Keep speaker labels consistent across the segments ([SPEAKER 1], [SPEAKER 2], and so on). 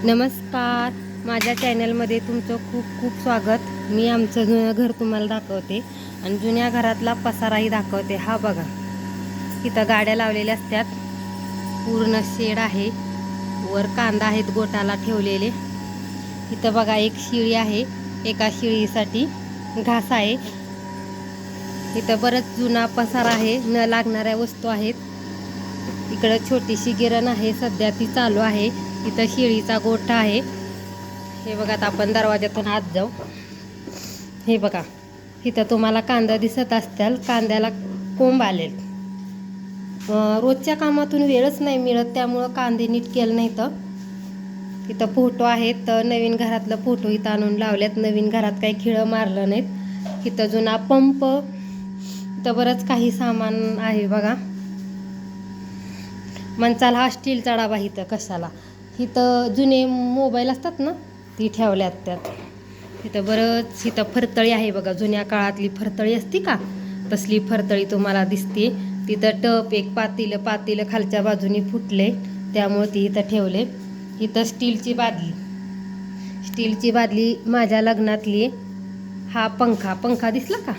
[SPEAKER 1] नमस्कार, माझ्या चॅनलमध्ये तुमचं खूप खूप स्वागत. मी आमचं जुनं घर तुम्हाला दाखवते आणि जुन्या घरातला पसाराही दाखवते. हा बघा, इथं गाड्या लावलेल्या असतात, पूर्ण शेड आहे, वर कांदा आहेत गोटाला ठेवलेले. इथं बघा एक शिळी आहे, एका शिळीसाठी घास आहे. इथं बरंच जुना पसारा आहे, न लागणाऱ्या वस्तू आहेत. इकडं छोटीशी गिरण आहे, सध्या ती चालू आहे. इथं शेळीचा गोठा आहे. हे बघा, आता आपण दरवाजातून आत जाऊ. हे बघा, इथं तुम्हाला कांदा दिसत असतील, कांद्याला कोंब आले. रोजच्या कामातून वेळच नाही मिळत, त्यामुळं कांदे नीट केलं नाही. तर इथं फोटो आहेत, तर नवीन घरातलं फोटो इथं आणून लावल्यात. नवीन घरात काही खिळं मारलं नाहीत. इथं जुना पंप, इथं बरंच काही सामान आहे बघा. मनचाल हा स्टीलचा डाबा. इथं कशाला, इथं जुने मोबाईल असतात ना, ती ठेवल्यात त्यात. इथं बरंच, इथं फरतळी आहे बघा, जुन्या काळातली फरतळी असती का, तसली फरतळी तुम्हाला दिसते. तिथं टप, एक पातेलं खालच्या बाजूनी फुटले, त्यामुळे ती इथं ठेवले. इथं स्टीलची बादली माझ्या लग्नातली. हा पंखा दिसला का,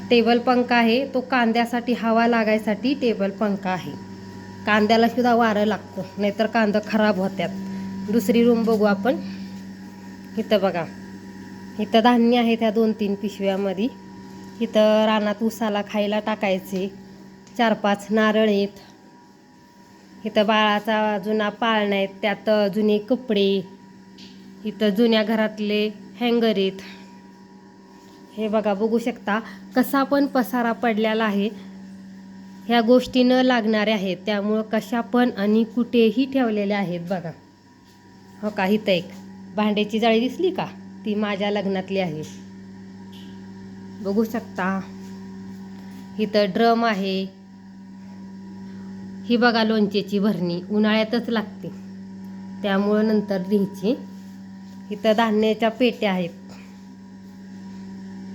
[SPEAKER 1] टेबल पंखा आहे. तो कांद्यासाठी हवा लागायसाठी टेबल पंखा आहे. कांद्याला सुद्धा वारं लागतं, नाहीतर कांदा खराब होत्यात. दुसरी रूम बघू आपण. इथं बघा, इथं धान्य आहे त्या 2-3 पिशव्यामध्ये. इथं रानात उसाला खायला टाकायचे 4-5 नारळ आहेत. इथं बाळाचा जुना पाळणा आहेत, त्यात जुने कपडे. इथं जुन्या घरातले हँगर आहेत. हे बघा, बघू शकता कसा पण पसारा पडलेला आहे. ह्या गोष्टी न लागणाऱ्या आहेत, त्यामुळं कशा पण आणि कुठेही ठेवलेल्या आहेत बघा. हो का, इथं एक भांड्याची जाळी दिसली का, ती माझ्या लग्नातली आहे, बघू शकता. इथं ड्रम आहे. ही बघा लोणचेची भरणी, उन्हाळ्यातच लागते, त्यामुळं नंतर घ्यायची. इथं धान्याच्या पेट्या आहेत.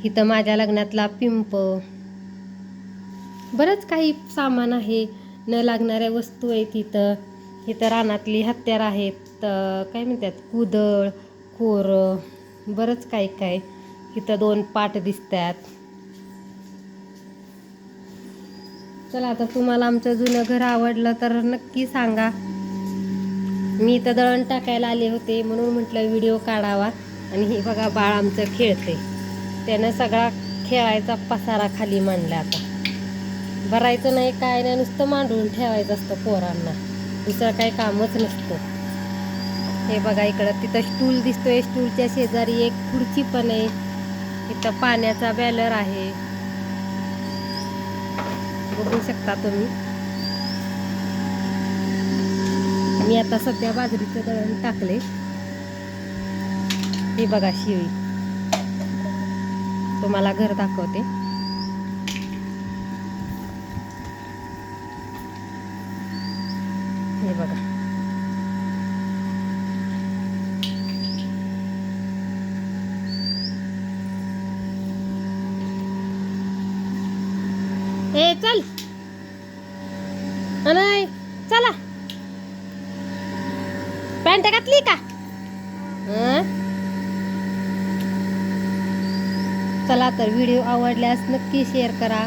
[SPEAKER 1] इथं माझ्या लग्नातला पिंप, बरंच काही सामान आहे, न लागणाऱ्या वस्तू आहेत. इथं रानातली हत्यार आहेत, काय म्हणतात, कुदळ, खोर, बरंच काय काय. इथं 2 पाट दिसतात. चला, आता तुम्हाला आमचं जुनं घर आवडलं तर नक्की सांगा. मी इथं दळण टाकायला आले होते, म्हणून म्हटलं व्हिडिओ काढावा. आणि हे बघा, बाळ आमचं खेळते, त्यानं सगळा खेळायचा पसारा खाली मांडला. आता भरायचं नाही, काय नाही, नुसतं मांडून ठेवायचं असतं पोरांना, दुसरं काही कामच नसतं. हे बघा, इकडं तिथं स्टूल दिसतोय, स्टूलच्या शेजारी एक खुर्ची पण आहे. इथं पाण्याचा बॅलर आहे, बघू शकता तुम्ही. मी आता सध्या बाजरीचं दळण टाकले. हे बघा शिळी, तुम्हाला घर दाखवते. हे बघा, ए चल, नाही चला, पॅन्ट घातली का? चला, तर व्हिडिओ आवडल्यास नक्की शेअर करा.